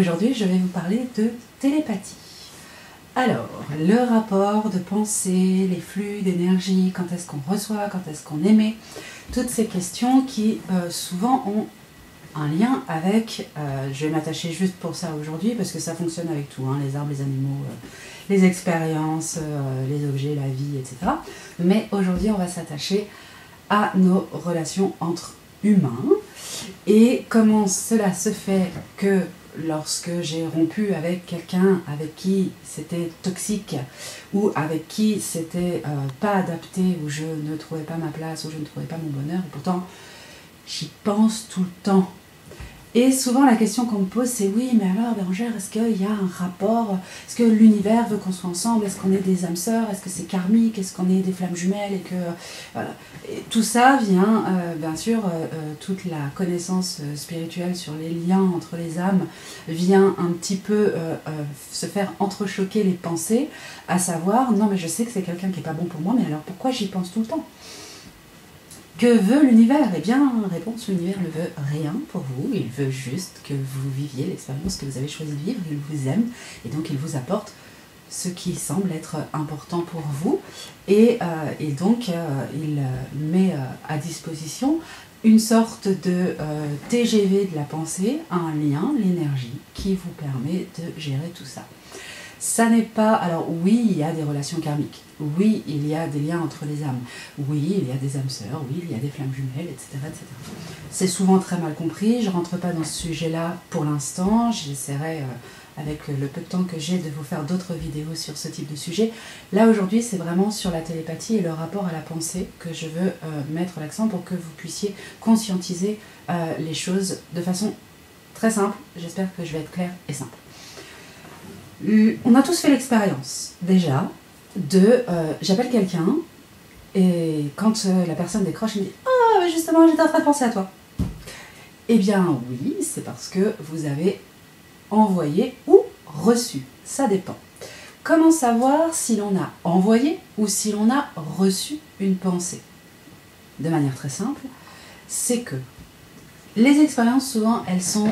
Aujourd'hui, je vais vous parler de télépathie. Alors, le rapport de pensée, les flux d'énergie, quand est-ce qu'on reçoit, quand est-ce qu'on émet, toutes ces questions qui souvent ont un lien avec, je vais m'attacher juste pour ça aujourd'hui parce que ça fonctionne avec tout, hein, les arbres, les animaux, les expériences, les objets, la vie, etc. Mais aujourd'hui, on va s'attacher à nos relations entre humains et comment cela se fait que lorsque j'ai rompu avec quelqu'un avec qui c'était toxique ou avec qui c'était pas adapté, où je ne trouvais pas ma place, où je ne trouvais pas mon bonheur, et pourtant j'y pense tout le temps. Et souvent la question qu'on me pose c'est oui, mais alors Bérangère, est-ce qu'il y a un rapport, est-ce que l'univers veut qu'on soit ensemble, est-ce qu'on est des âmes sœurs, est-ce que c'est karmique, est-ce qu'on est des flammes jumelles, et que voilà. Et tout ça vient, bien sûr, toute la connaissance spirituelle sur les liens entre les âmes vient un petit peu se faire entrechoquer les pensées, à savoir, non mais je sais que c'est quelqu'un qui n'est pas bon pour moi, mais alors pourquoi j'y pense tout le temps ? Que veut l'univers? Eh bien, réponse, l'univers ne veut rien pour vous, il veut juste que vous viviez l'expérience que vous avez choisi de vivre, il vous aime, et donc il vous apporte ce qui semble être important pour vous, et donc il met à disposition une sorte de TGV de la pensée, un lien, l'énergie, qui vous permet de gérer tout ça. Ça n'est pas... Alors oui, il y a des relations karmiques, oui, il y a des liens entre les âmes, oui, il y a des âmes sœurs, oui, il y a des flammes jumelles, etc. etc. C'est souvent très mal compris, je ne rentre pas dans ce sujet-là pour l'instant, j'essaierai, avec le peu de temps que j'ai, de vous faire d'autres vidéos sur ce type de sujet. Là, aujourd'hui, c'est vraiment sur la télépathie et le rapport à la pensée que je veux mettre l'accent pour que vous puissiez conscientiser les choses de façon très simple. J'espère que je vais être claire et simple. On a tous fait l'expérience, déjà, de j'appelle quelqu'un et quand la personne décroche, elle me dit « Oh, justement, j'étais en train de penser à toi ». Eh bien oui, c'est parce que vous avez envoyé ou reçu, ça dépend. Comment savoir si l'on a envoyé ou si l'on a reçu une pensée? De manière très simple, c'est que les expériences, souvent, elles sont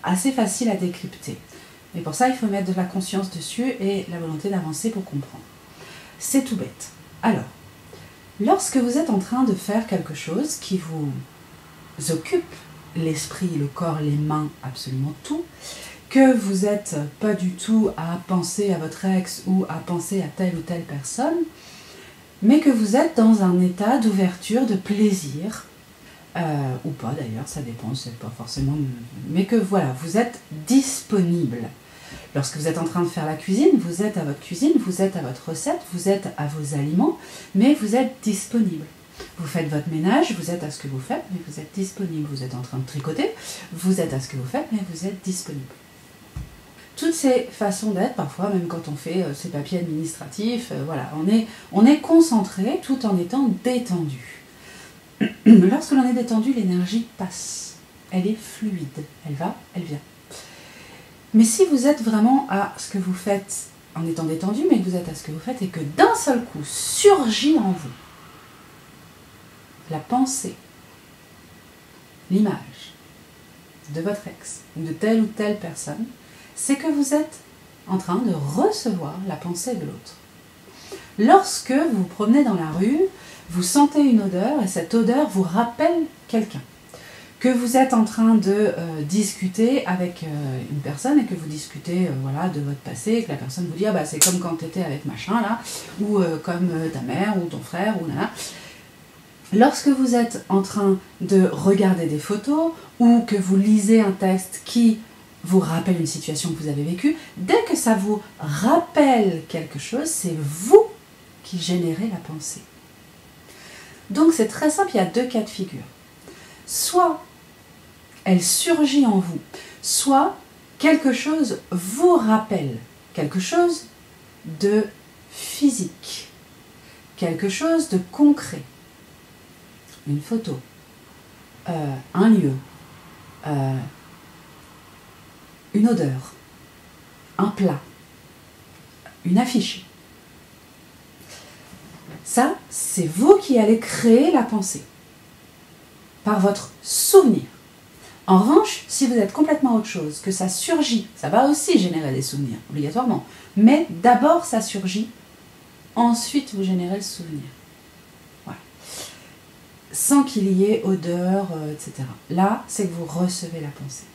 assez faciles à décrypter. Et pour ça, il faut mettre de la conscience dessus et la volonté d'avancer pour comprendre. C'est tout bête. Alors, lorsque vous êtes en train de faire quelque chose qui vous occupe l'esprit, le corps, les mains, absolument tout, que vous n'êtes pas du tout à penser à votre ex ou à penser à telle ou telle personne, mais que vous êtes dans un état d'ouverture, de plaisir, ou pas d'ailleurs, ça dépend, c'est pas forcément... Mais que voilà, vous êtes disponible. Lorsque vous êtes en train de faire la cuisine, vous êtes à votre cuisine, vous êtes à votre recette, vous êtes à vos aliments, mais vous êtes disponible. Vous faites votre ménage, vous êtes à ce que vous faites, mais vous êtes disponible. Vous êtes en train de tricoter, vous êtes à ce que vous faites, mais vous êtes disponible. Toutes ces façons d'être, parfois même quand on fait ses papiers administratifs, voilà, on est concentré tout en étant détendu. Lorsque l'on est détendu, l'énergie passe. Elle est fluide. Elle va, elle vient. Mais si vous êtes vraiment à ce que vous faites en étant détendu, mais que vous êtes à ce que vous faites et que d'un seul coup surgit en vous la pensée, l'image de votre ex ou de telle ou telle personne, c'est que vous êtes en train de recevoir la pensée de l'autre. Lorsque vous vous promenez dans la rue, vous sentez une odeur et cette odeur vous rappelle quelqu'un. Que vous êtes en train de discuter avec une personne et que vous discutez voilà, de votre passé et que la personne vous dit ah, bah, c'est comme quand tu étais avec machin là, ou comme ta mère ou ton frère ou nana. Lorsque vous êtes en train de regarder des photos ou que vous lisez un texte qui vous rappelle une situation que vous avez vécue, dès que ça vous rappelle quelque chose, c'est vous qui générez la pensée. Donc c'est très simple, il y a deux cas de figure. Soit elle surgit en vous, soit quelque chose vous rappelle, quelque chose de physique, quelque chose de concret. Une photo, un lieu, une odeur, un plat, une affiche. Ça, c'est vous qui allez créer la pensée par votre souvenir. En revanche, si vous êtes complètement autre chose, que ça surgit, ça va aussi générer des souvenirs, obligatoirement. Mais d'abord ça surgit, ensuite vous générez le souvenir. Voilà. Sans qu'il y ait odeur, etc. Là, c'est que vous recevez la pensée.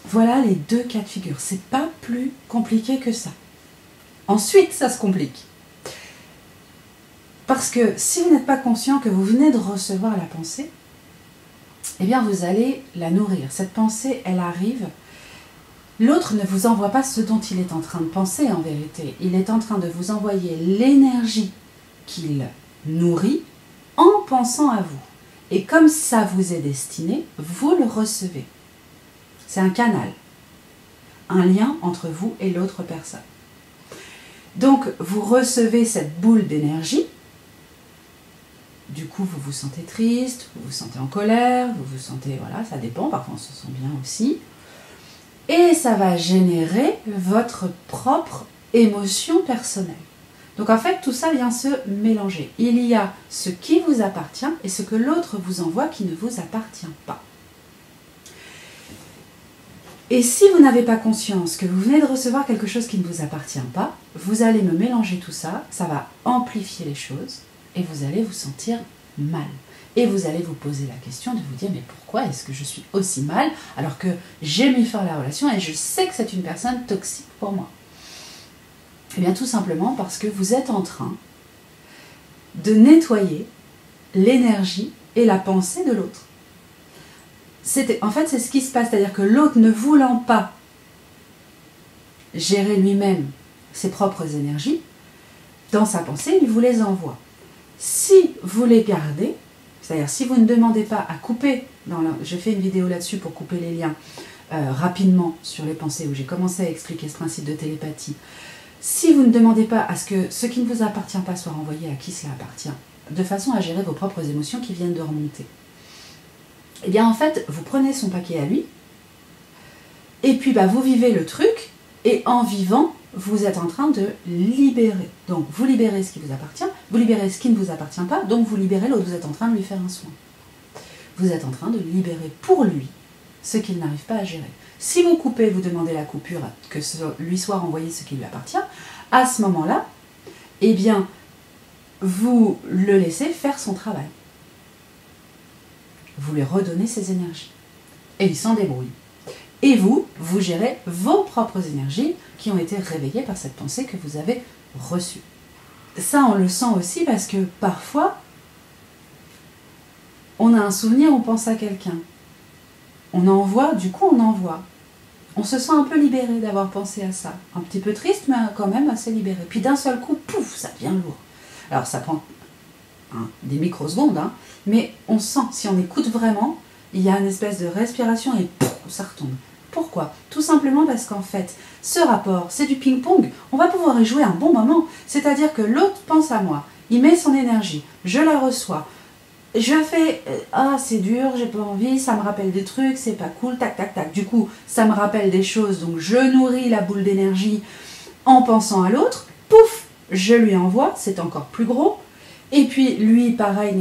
Voilà les deux cas de figure. C'est pas plus compliqué que ça. Ensuite, ça se complique. Parce que si vous n'êtes pas conscient que vous venez de recevoir la pensée, eh bien vous allez la nourrir. Cette pensée, elle arrive. L'autre ne vous envoie pas ce dont il est en train de penser en vérité. Il est en train de vous envoyer l'énergie qu'il nourrit en pensant à vous. Et comme ça vous est destiné, vous le recevez. C'est un canal, un lien entre vous et l'autre personne. Donc vous recevez cette boule d'énergie. Du coup, vous vous sentez triste, vous vous sentez en colère, vous vous sentez, voilà, ça dépend, parfois on se sent bien aussi. Et ça va générer votre propre émotion personnelle. Donc en fait, tout ça vient se mélanger. Il y a ce qui vous appartient et ce que l'autre vous envoie qui ne vous appartient pas. Et si vous n'avez pas conscience que vous venez de recevoir quelque chose qui ne vous appartient pas, vous allez me mélanger tout ça, ça va amplifier les choses. Et vous allez vous sentir mal. Et vous allez vous poser la question de vous dire, mais pourquoi est-ce que je suis aussi mal alors que j'ai mis fin à la relation et je sais que c'est une personne toxique pour moi? Eh bien tout simplement parce que vous êtes en train de nettoyer l'énergie et la pensée de l'autre. En fait, c'est ce qui se passe, c'est-à-dire que l'autre ne voulant pas gérer lui-même ses propres énergies, dans sa pensée, il vous les envoie. Si vous les gardez, c'est-à-dire si vous ne demandez pas à couper, j'ai fait une vidéo là-dessus pour couper les liens rapidement sur les pensées, où j'ai commencé à expliquer ce principe de télépathie. Si vous ne demandez pas à ce que ce qui ne vous appartient pas soit renvoyé à qui cela appartient, de façon à gérer vos propres émotions qui viennent de remonter, eh bien en fait, vous prenez son paquet à lui, et puis vous vivez le truc, et en vivant, vous êtes en train de libérer. Donc, vous libérez ce qui vous appartient, vous libérez ce qui ne vous appartient pas, donc vous libérez l'autre, vous êtes en train de lui faire un soin. Vous êtes en train de libérer pour lui ce qu'il n'arrive pas à gérer. Si vous coupez, vous demandez la coupure, que lui soit renvoyé ce qui lui appartient, à ce moment-là, eh bien, vous le laissez faire son travail. Vous lui redonnez ses énergies. Et il s'en débrouille. Et vous gérez vos propres énergies qui ont été réveillées par cette pensée que vous avez reçue. Ça, on le sent aussi parce que parfois, on a un souvenir, on pense à quelqu'un. On envoie, du coup on envoie. On se sent un peu libéré d'avoir pensé à ça. Un petit peu triste, mais quand même assez libéré. Puis d'un seul coup, pouf, ça devient lourd. Alors ça prend des microsecondes, mais on sent, si on écoute vraiment, il y a une espèce de respiration et pouf, ça retombe. Pourquoi? Tout simplement parce qu'en fait, ce rapport, c'est du ping-pong. On va pouvoir y jouer un bon moment. C'est-à-dire que l'autre pense à moi, il met son énergie, je la reçois. Je fais « Ah, c'est dur, j'ai pas envie, ça me rappelle des trucs, c'est pas cool, tac, tac, tac. » Du coup, ça me rappelle des choses, donc je nourris la boule d'énergie en pensant à l'autre. Pouf, je lui envoie, c'est encore plus gros. Et puis, lui, pareil,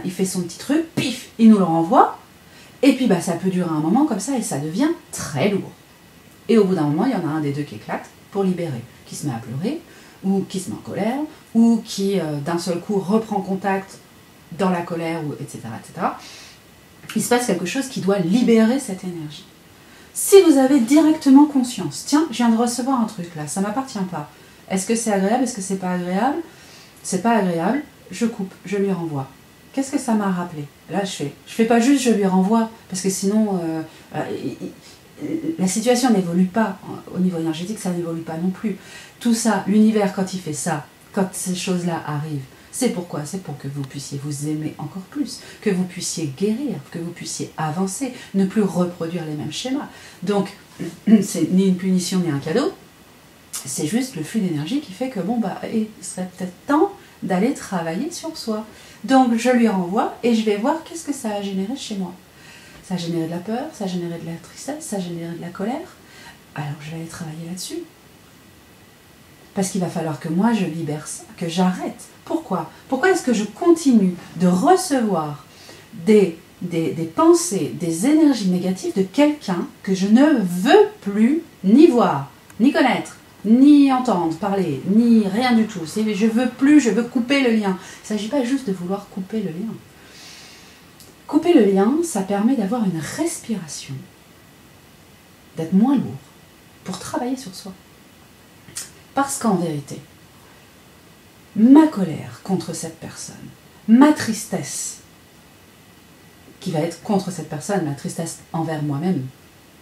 il fait son petit truc, pif, il nous le renvoie. Et puis ça peut durer un moment comme ça et ça devient très lourd. Et au bout d'un moment, il y en a un des deux qui éclate pour libérer, qui se met à pleurer, ou qui se met en colère, ou qui d'un seul coup reprend contact dans la colère, ou etc., etc. Il se passe quelque chose qui doit libérer cette énergie. Si vous avez directement conscience, tiens, je viens de recevoir un truc là, ça ne m'appartient pas. Est-ce que c'est agréable? Est-ce que c'est pas agréable? C'est pas agréable, je coupe, je lui renvoie. Qu'est-ce que ça m'a rappelé? Là, je fais pas juste je lui renvoie, parce que sinon, la situation n'évolue pas. Au niveau énergétique, ça n'évolue pas non plus. Tout ça, l'univers, quand il fait ça, quand ces choses-là arrivent, c'est pourquoi? C'est pour que vous puissiez vous aimer encore plus, que vous puissiez guérir, que vous puissiez avancer, ne plus reproduire les mêmes schémas. Donc, c'est ni une punition ni un cadeau, c'est juste le flux d'énergie qui fait que, il serait peut-être temps d'aller travailler sur soi. Donc je lui renvoie et je vais voir qu'est-ce que ça a généré chez moi. Ça a généré de la peur, ça a généré de la tristesse, ça a généré de la colère. Alors je vais aller travailler là-dessus. Parce qu'il va falloir que moi je libère ça, que j'arrête. Pourquoi? Pourquoi est-ce que je continue de recevoir des des pensées, des énergies négatives de quelqu'un que je ne veux plus ni voir, ni connaître, ni entendre parler, ni rien du tout. Je veux plus, je veux couper le lien. Il ne s'agit pas juste de vouloir couper le lien. Couper le lien, ça permet d'avoir une respiration, d'être moins lourd, pour travailler sur soi. Parce qu'en vérité, ma colère contre cette personne, ma tristesse, qui va être contre cette personne, ma tristesse envers moi-même,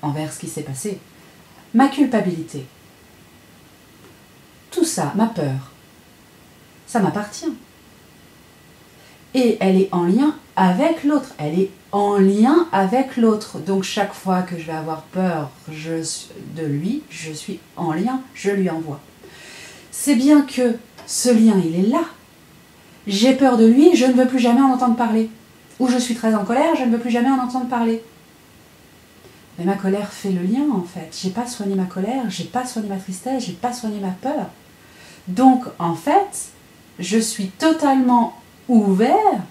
envers ce qui s'est passé, ma culpabilité, tout ça, ma peur, ça m'appartient. Et elle est en lien avec l'autre, elle est en lien avec l'autre. Donc chaque fois que je vais avoir peur de lui, je suis en lien, je lui envoie. C'est bien que ce lien, il est là. J'ai peur de lui, je ne veux plus jamais en entendre parler. Ou je suis très en colère, je ne veux plus jamais en entendre parler. Mais ma colère fait le lien en fait. J'ai pas soigné ma colère, j'ai pas soigné ma tristesse, j'ai pas soigné ma peur. Donc en fait, je suis totalement ouvert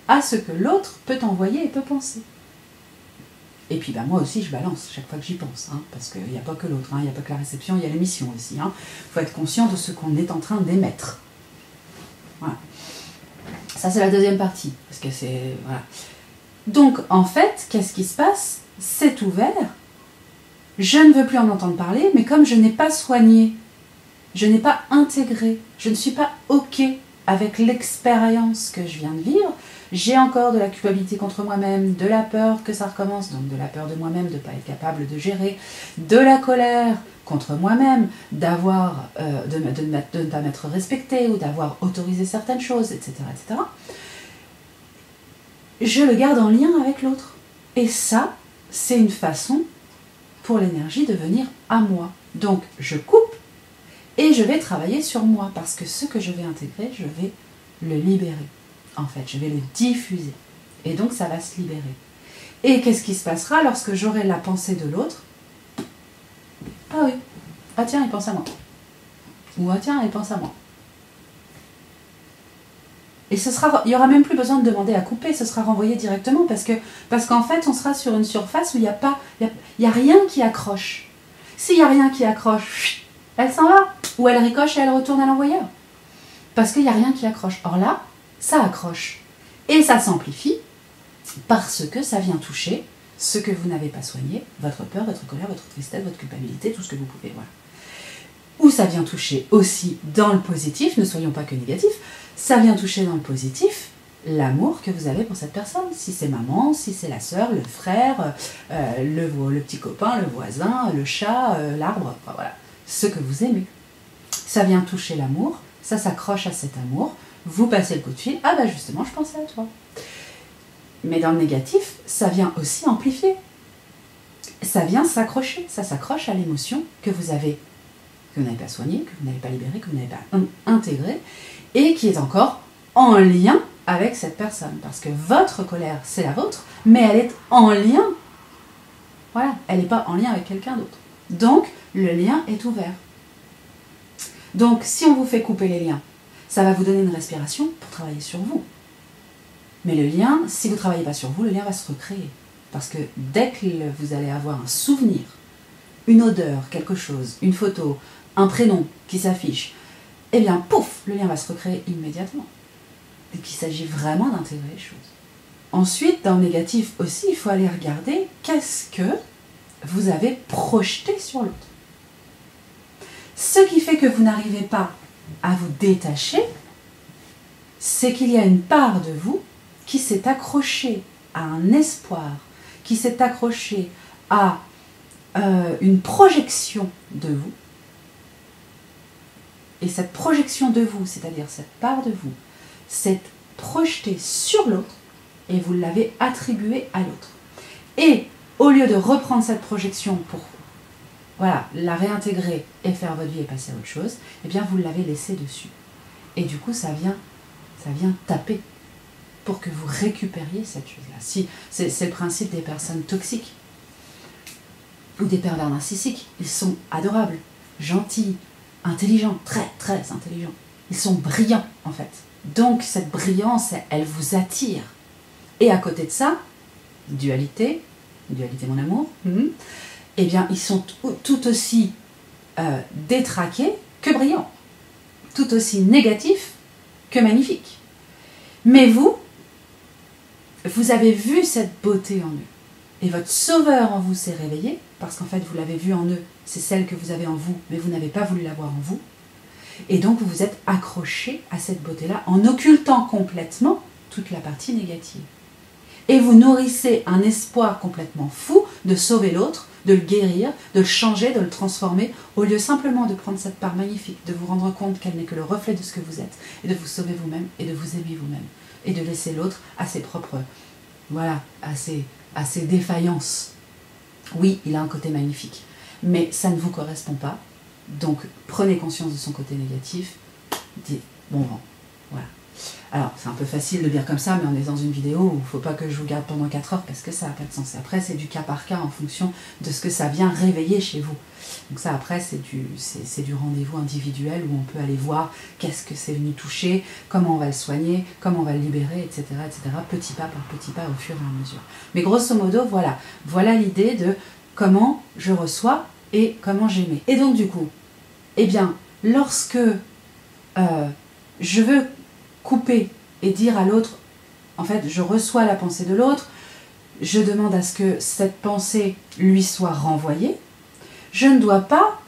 à ce que l'autre peut envoyer et peut penser. Et puis moi aussi je balance chaque fois que j'y pense, parce qu'il n'y a pas que l'autre, il n'y a pas que la réception, il y a l'émission aussi. Il faut être conscient de ce qu'on est en train d'émettre. Voilà. Ça c'est la deuxième partie, parce que c'est... Voilà. Donc en fait, qu'est-ce qui se passe? C'est ouvert, je ne veux plus en entendre parler, mais comme je n'ai pas soigné, je n'ai pas intégré, je ne suis pas OK avec l'expérience que je viens de vivre, j'ai encore de la culpabilité contre moi-même, de la peur que ça recommence, donc de la peur de moi-même de ne pas être capable de gérer, de la colère contre moi-même, de ne pas m'être respecté ou d'avoir autorisé certaines choses, etc., etc. Je le garde en lien avec l'autre. Et ça, c'est une façon pour l'énergie de venir à moi. Donc, je coupe et je vais travailler sur moi parce que ce que je vais intégrer, je vais le libérer. En fait, je vais le diffuser. Et donc, ça va se libérer. Et qu'est-ce qui se passera lorsque j'aurai la pensée de l'autre? Ah oui, ah tiens, il pense à moi. Ou ah tiens, il pense à moi. Et il n'y aura même plus besoin de demander à couper, ce sera renvoyé directement parce qu'en fait, on sera sur une surface où il n'y a rien qui accroche. S'il n'y a rien qui accroche, elle s'en va. Ou elle ricoche et elle retourne à l'envoyeur. Parce qu'il n'y a rien qui accroche. Or là, ça accroche. Et ça s'amplifie parce que ça vient toucher ce que vous n'avez pas soigné, votre peur, votre colère, votre tristesse, votre culpabilité, tout ce que vous pouvez. Voilà. Ou ça vient toucher aussi dans le positif, ne soyons pas que négatifs, ça vient toucher dans le positif l'amour que vous avez pour cette personne. Si c'est maman, si c'est la sœur, le frère, le petit copain, le voisin, le chat, l'arbre, enfin, voilà, ce que vous aimez. Ça vient toucher l'amour, ça s'accroche à cet amour, vous passez le coup de fil, ah bah justement je pensais à toi. Mais dans le négatif, ça vient aussi amplifier. Ça vient s'accrocher, ça s'accroche à l'émotion que vous n'avez pas soigné, que vous n'avez pas libéré, que vous n'avez pas intégré, et qui est encore en lien avec cette personne. Parce que votre colère, c'est la vôtre, mais elle est en lien. Voilà, elle n'est pas en lien avec quelqu'un d'autre. Donc, le lien est ouvert. Donc, si on vous fait couper les liens, ça va vous donner une respiration pour travailler sur vous. Mais le lien, si vous ne travaillez pas sur vous, le lien va se recréer. Parce que dès que vous allez avoir un souvenir, une odeur, quelque chose, une photo, un prénom qui s'affiche, eh bien, pouf, le lien va se recréer immédiatement. Et qu'il s'agit vraiment d'intégrer les choses. Ensuite, dans le négatif aussi, il faut aller regarder qu'est-ce que vous avez projeté sur l'autre. Ce qui fait que vous n'arrivez pas à vous détacher, c'est qu'il y a une part de vous qui s'est accrochée à un espoir, qui s'est accrochée à une projection de vous. Et cette projection de vous, c'est-à-dire cette part de vous, s'est projetée sur l'autre et vous l'avez attribuée à l'autre. Et au lieu de reprendre cette projection pour la réintégrer et faire votre vie et passer à autre chose, eh bien vous l'avez laissée dessus. Et du coup, ça vient taper pour que vous récupériez cette chose-là. Si, c'est le principe des personnes toxiques ou des pervers narcissiques. Ils sont adorables, gentils, intelligents, très très intelligents. Ils sont brillants en fait. Donc cette brillance, elle vous attire. Et à côté de ça, dualité mon amour, eh bien ils sont tout aussi détraqués que brillants, tout aussi négatifs que magnifiques. Mais vous avez vu cette beauté en eux. Et votre sauveur en vous s'est réveillé, parce qu'en fait vous l'avez vu en eux, c'est celle que vous avez en vous, mais vous n'avez pas voulu la voir en vous. Et donc vous vous êtes accroché à cette beauté-là en occultant complètement toute la partie négative. Et vous nourrissez un espoir complètement fou de sauver l'autre, de le guérir, de le changer, de le transformer, au lieu simplement de prendre cette part magnifique, de vous rendre compte qu'elle n'est que le reflet de ce que vous êtes, et de vous sauver vous-même, et de vous aimer vous-même, et de laisser l'autre à ses propres, voilà, à ses défaillances. Oui, il a un côté magnifique, mais ça ne vous correspond pas, donc prenez conscience de son côté négatif, dites bon vent, voilà. Alors, c'est un peu facile de dire comme ça, mais on est dans une vidéo où il ne faut pas que je vous garde pendant 4 heures parce que ça n'a pas de sens. Après, c'est du cas par cas en fonction de ce que ça vient réveiller chez vous. Donc ça, après, c'est du rendez-vous individuel où on peut aller voir qu'est-ce que c'est venu toucher, comment on va le soigner, comment on va le libérer, etc., petit pas par petit pas au fur et à mesure. Mais grosso modo, voilà l'idée de comment je reçois et comment j'aimais. Et donc, du coup, eh bien, lorsque je veux couper et dire à l'autre, en fait, je reçois la pensée de l'autre, je demande à ce que cette pensée lui soit renvoyée, je ne dois pas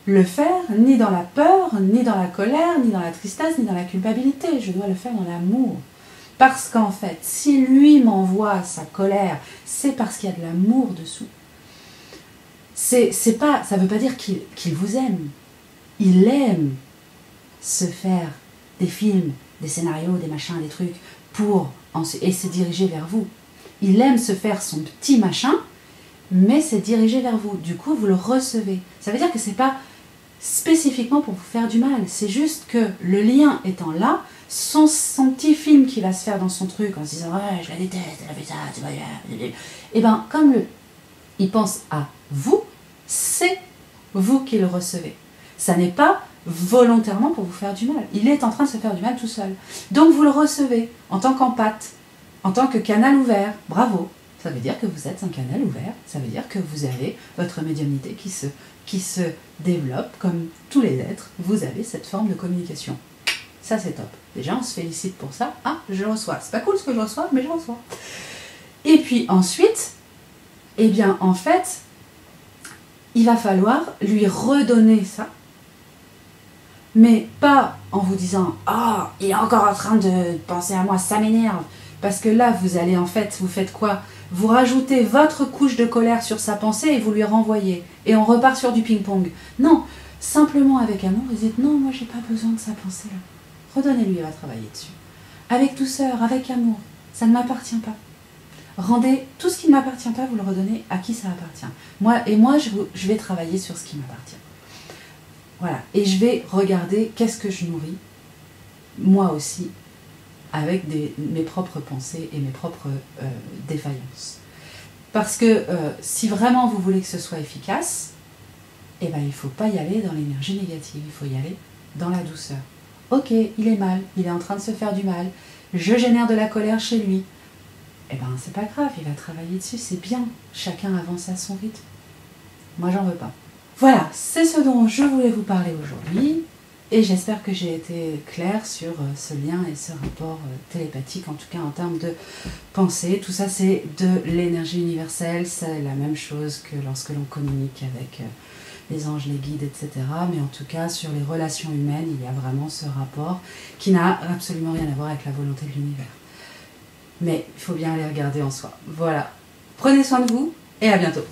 le faire ni dans la peur, ni dans la colère, ni dans la tristesse, ni dans la culpabilité, je dois le faire dans l'amour. Parce qu'en fait, si lui m'envoie sa colère, c'est parce qu'il y a de l'amour dessous. Ça ne veut pas dire qu'il vous aime. Il aime se faire des films, des scénarios, des machins, des trucs, et se diriger vers vous. Il aime se faire son petit machin, mais c'est dirigé vers vous. Du coup, vous le recevez. Ça veut dire que c'est pas spécifiquement pour vous faire du mal. C'est juste que le lien étant là, son petit film qui va se faire dans son truc en se disant « Ouais, je la déteste, elle a fait ça, c'est pas bien. » Et bien, comme il pense à vous, c'est vous qui le recevez. Ça n'est pas volontairement pour vous faire du mal. Il est en train de se faire du mal tout seul. Donc vous le recevez en tant qu'empathe, en tant que canal ouvert. Bravo. Ça veut dire que vous êtes un canal ouvert. Ça veut dire que vous avez votre médiumnité qui se développe comme tous les êtres. Vous avez cette forme de communication. Ça, c'est top. Déjà, on se félicite pour ça. Ah, je reçois. C'est pas cool ce que je reçois, mais je reçois. Et puis ensuite, eh bien, en fait, il va falloir lui redonner ça. Mais pas en vous disant « Ah, il est encore en train de penser à moi, ça m'énerve !» Parce que là, vous allez en fait, vous faites quoi? Vous rajoutez votre couche de colère sur sa pensée et vous lui renvoyez. Et on repart sur du ping-pong. Non, simplement avec amour, vous dites « Non, moi j'ai pas besoin de sa pensée-là. » Redonnez-lui, il va travailler dessus. Avec douceur, avec amour. Ça ne m'appartient pas. Rendez tout ce qui ne m'appartient pas, vous le redonnez à qui ça appartient. Moi, je vais travailler sur ce qui m'appartient. Voilà, et je vais regarder qu'est-ce que je nourris, moi aussi, avec mes propres pensées et mes propres défaillances. Parce que si vraiment vous voulez que ce soit efficace, eh ben, il ne faut pas y aller dans l'énergie négative, il faut y aller dans la douceur. Ok, il est mal, il est en train de se faire du mal, je génère de la colère chez lui. Eh ben, c'est pas grave, il va travailler dessus, c'est bien, chacun avance à son rythme. Moi, j'en veux pas. Voilà, c'est ce dont je voulais vous parler aujourd'hui et j'espère que j'ai été claire sur ce lien et ce rapport télépathique, en tout cas en termes de pensée. Tout ça, c'est de l'énergie universelle, c'est la même chose que lorsque l'on communique avec les anges, les guides, etc. Mais en tout cas, sur les relations humaines, il y a vraiment ce rapport qui n'a absolument rien à voir avec la volonté de l'univers. Mais il faut bien aller regarder en soi. Voilà, prenez soin de vous et à bientôt.